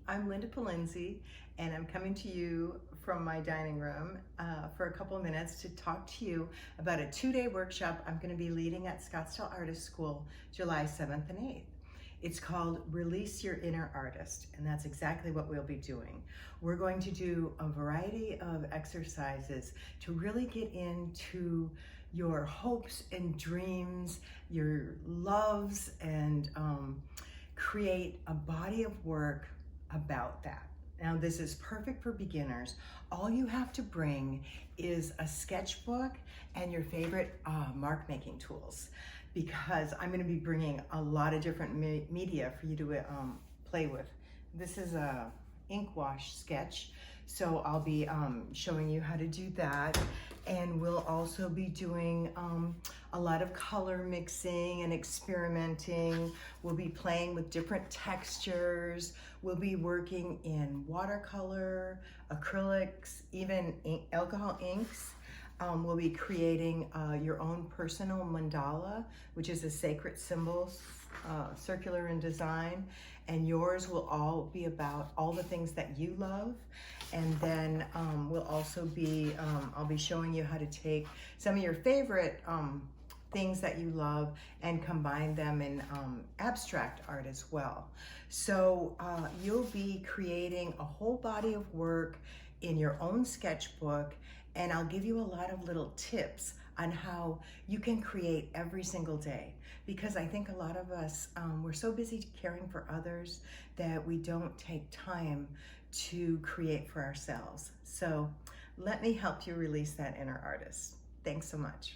I'm Linda Pullinsi, and I'm coming to you from my dining room for a couple of minutes to talk to you about a 2-day workshop I'm going to be leading at Scottsdale Artist School, July 7th and 8th. It's called Release Your Inner Artist, and that's exactly what we'll be doing. We're going to do a variety of exercises to really get into your hopes and dreams, your loves, and create a body of work about that. Now, this is perfect for beginners. All you have to bring is a sketchbook and your favorite mark making tools, because I'm going to be bringing a lot of different media for you to play with. This is a ink wash sketch, so I'll be showing you how to do that, and we'll also be doing a lot of color mixing and experimenting. We'll be playing with different textures. We'll be working in watercolor, acrylics, even alcohol inks. We'll be creating your own personal mandala, which is a sacred symbol, circular in design, and yours will all be about all the things that you love. And then we'll also be, I'll be showing you how to take some of your favorite things that you love and combine them in abstract art as well. So you'll be creating a whole body of work in your own sketchbook, and I'll give you a lot of little tips on how you can create every single day, because I think a lot of us, we're so busy caring for others that we don't take time to create for ourselves. So let me help you release that inner artist. Thanks so much.